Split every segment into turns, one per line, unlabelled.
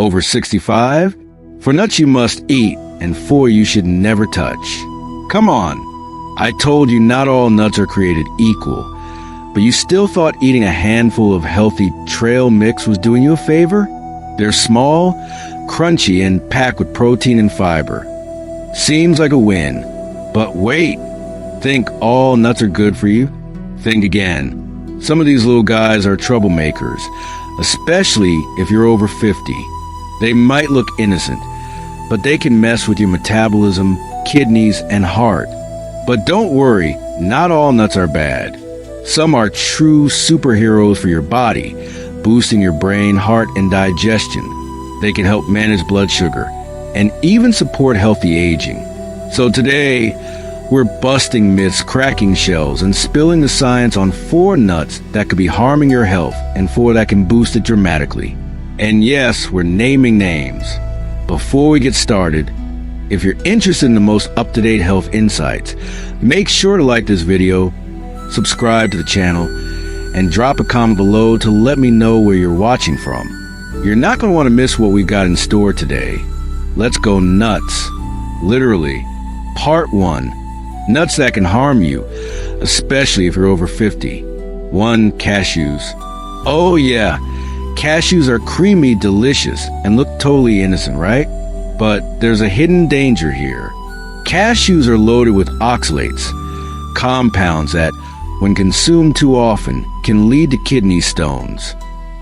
Over 65? For nuts you must eat, and 4 you should never touch. Come on, I told you not all nuts are created equal, but you still thought eating a handful of healthy trail mix was doing you a favor? They're small, crunchy, and packed with protein and fiber. Seems like a win, but wait. Think all nuts are good for you? Think again. Some of these little guys are troublemakers, especially if you're over 50. They might look innocent, but they can mess with your metabolism, kidneys, and heart. But don't worry, not all nuts are bad. Some are true superheroes for your body, boosting your brain, heart, and digestion. They can help manage blood sugar and even support healthy aging. So today, we're busting myths, cracking shells, and spilling the science on 4 nuts that could be harming your health and 4 that can boost it dramatically. And yes, we're naming names. Before we get started, if you're interested in the most up-to-date health insights, make sure to like this video, subscribe to the channel, and drop a comment below to let me know where you're watching from. You're not going to want to miss what we've got in store today. Let's go nuts. Literally. Part 1. Nuts that can harm you, especially if you're over 50. 1. Cashews. Oh yeah, cashews are creamy, delicious, and look totally innocent, right? But there's a hidden danger here. Cashews are loaded with oxalates, compounds that, when consumed too often, can lead to kidney stones.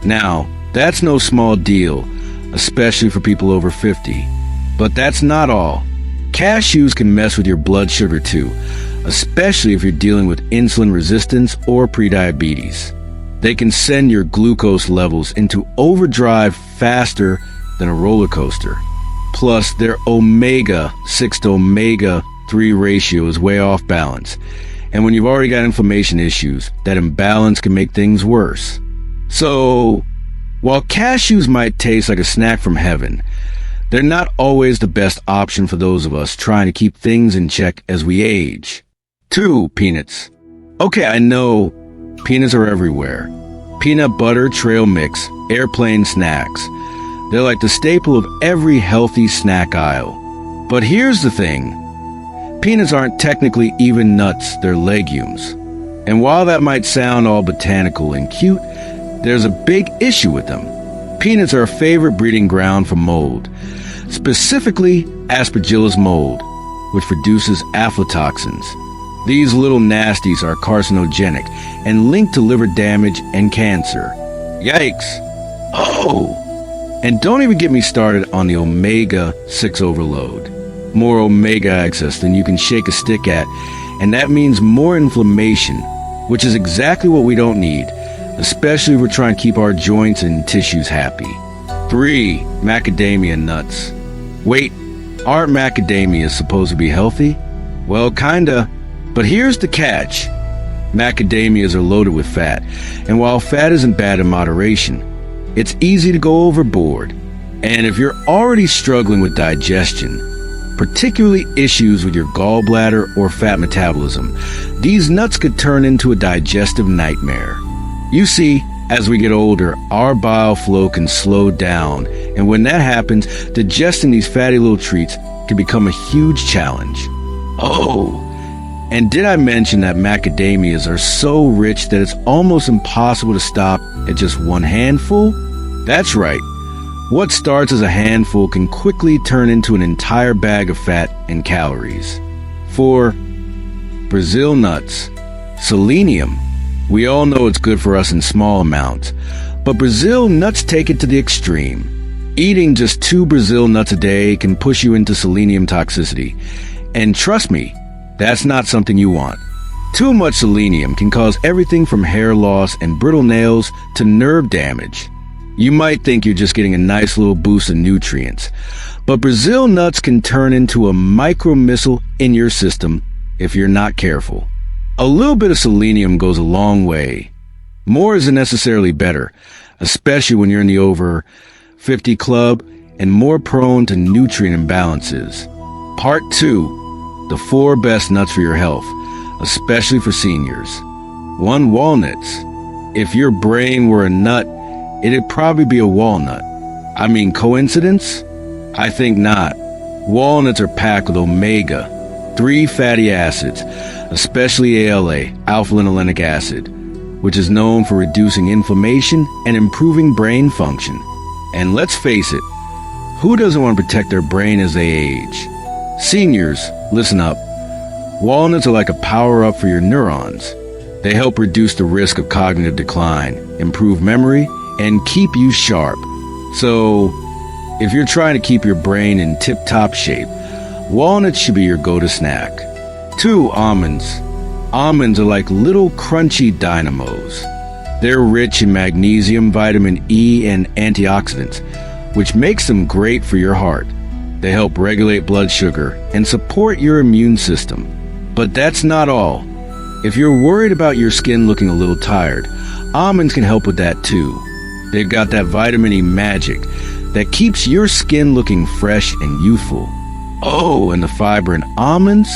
Now, that's no small deal, especially for people over 50. But that's not all. Cashews can mess with your blood sugar too, especially if you're dealing with insulin resistance or prediabetes. They can send your glucose levels into overdrive faster than a roller coaster. Plus, their omega-6 to omega-3 ratio is way off balance. And when you've already got inflammation issues, that imbalance can make things worse. So, while cashews might taste like a snack from heaven, they're not always the best option for those of us trying to keep things in check as we age. 2. Peanuts. Okay, I know peanuts are everywhere. Peanut butter, trail mix, airplane snacks. They're like the staple of every healthy snack aisle. But here's the thing. Peanuts aren't technically even nuts, they're legumes. And while that might sound all botanical and cute, there's a big issue with them. Peanuts are a favorite breeding ground for mold, specifically Aspergillus mold, which produces aflatoxins. These little nasties are carcinogenic and linked to liver damage and cancer. Yikes! Oh! And don't even get me started on the omega-6 overload. More omega excess than you can shake a stick at, and that means more inflammation, which is exactly what we don't need, especially if we're trying to keep our joints and tissues happy. 3. Macadamia nuts. Wait, aren't macadamias supposed to be healthy? Well, kinda, but here's the catch. Macadamias are loaded with fat, and while fat isn't bad in moderation, it's easy to go overboard. And if you're already struggling with digestion, particularly issues with your gallbladder or fat metabolism, these nuts could turn into a digestive nightmare. You see, as we get older, our bile flow can slow down, and when that happens, digesting these fatty little treats can become a huge challenge. Oh, and did I mention that macadamias are so rich that it's almost impossible to stop at just one handful? That's right. What starts as a handful can quickly turn into an entire bag of fat and calories. 4. Brazil nuts. Selenium. We all know it's good for us in small amounts, but Brazil nuts take it to the extreme. Eating just 2 Brazil nuts a day can push you into selenium toxicity. And trust me, that's not something you want. Too much selenium can cause everything from hair loss and brittle nails to nerve damage. You might think you're just getting a nice little boost of nutrients, but Brazil nuts can turn into a micro missile in your system if you're not careful. A little bit of selenium goes a long way. More isn't necessarily better, especially when you're in the over 50 club and more prone to nutrient imbalances. Part 2. The 4 best nuts for your health, especially for seniors. 1. Walnuts. If your brain were a nut, it'd probably be a walnut. I mean, coincidence? I think not. Walnuts are packed with omega-3 fatty acids, especially ALA, alpha-linolenic acid, which is known for reducing inflammation and improving brain function. And let's face it, who doesn't want to protect their brain as they age? Seniors, listen up. Walnuts are like a power-up for your neurons. They help reduce the risk of cognitive decline, improve memory, and keep you sharp. So, if you're trying to keep your brain in tip-top shape, walnuts should be your go-to snack. 2. Almonds. Almonds are like little crunchy dynamos. They're rich in magnesium, vitamin E, and antioxidants, which makes them great for your heart. They help regulate blood sugar and support your immune system. But that's not all. If you're worried about your skin looking a little tired, almonds can help with that too. They've got that vitamin E magic that keeps your skin looking fresh and youthful. Oh, and the fiber in almonds?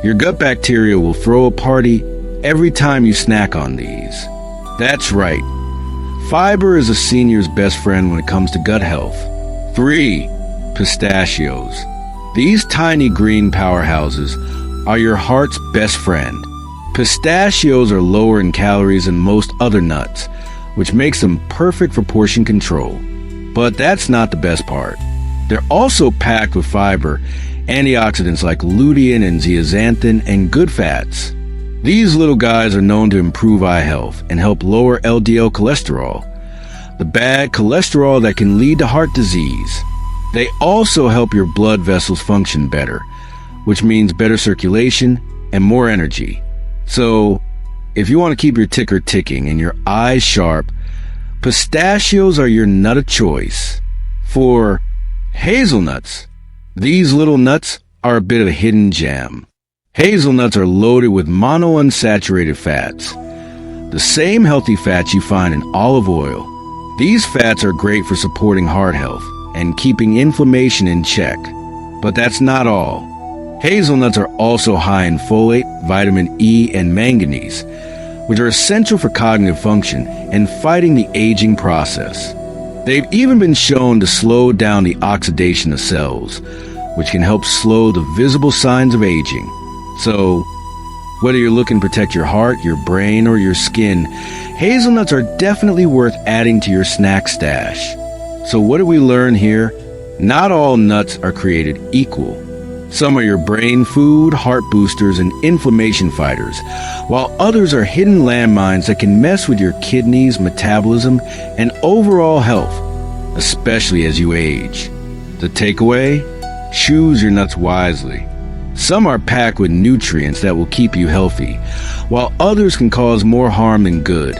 Your gut bacteria will throw a party every time you snack on these. That's right. Fiber is a senior's best friend when it comes to gut health. 3. Pistachios. These tiny green powerhouses are your heart's best friend. Pistachios are lower in calories than most other nuts, which makes them perfect for portion control. But that's not the best part. They're also packed with fiber, antioxidants like lutein and zeaxanthin, and good fats. These little guys are known to improve eye health and help lower LDL cholesterol, the bad cholesterol that can lead to heart disease. They also help your blood vessels function better, which means better circulation and more energy. So, if you want to keep your ticker ticking and your eyes sharp, pistachios are your nut of choice. 4. Hazelnuts. These little nuts are a bit of a hidden gem. Hazelnuts are loaded with monounsaturated fats, the same healthy fats you find in olive oil. These fats are great for supporting heart health and keeping inflammation in check. But that's not all. Hazelnuts are also high in folate, vitamin E, and manganese, which are essential for cognitive function and fighting the aging process. They've even been shown to slow down the oxidation of cells, which can help slow the visible signs of aging. So, whether you're looking to protect your heart, your brain, or your skin, hazelnuts are definitely worth adding to your snack stash. So what did we learn here? Not all nuts are created equal. Some are your brain food, heart boosters, and inflammation fighters, while others are hidden landmines that can mess with your kidneys, metabolism, and overall health, especially as you age. The takeaway? Choose your nuts wisely. Some are packed with nutrients that will keep you healthy, while others can cause more harm than good,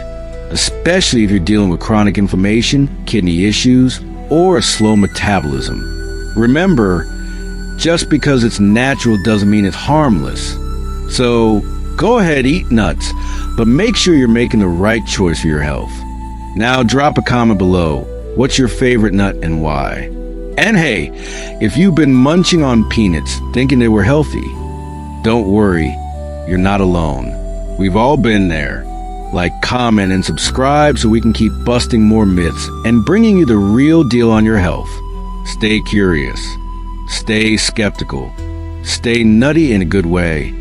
especially if you're dealing with chronic inflammation, kidney issues, or a slow metabolism. Remember, just because it's natural doesn't mean it's harmless. So, go ahead, eat nuts, but make sure you're making the right choice for your health. Now drop a comment below. What's your favorite nut and why? And hey, if you've been munching on peanuts thinking they were healthy, don't worry, you're not alone. We've all been there. Like, comment, and subscribe so we can keep busting more myths and bringing you the real deal on your health. Stay curious. Stay skeptical. Stay nutty in a good way.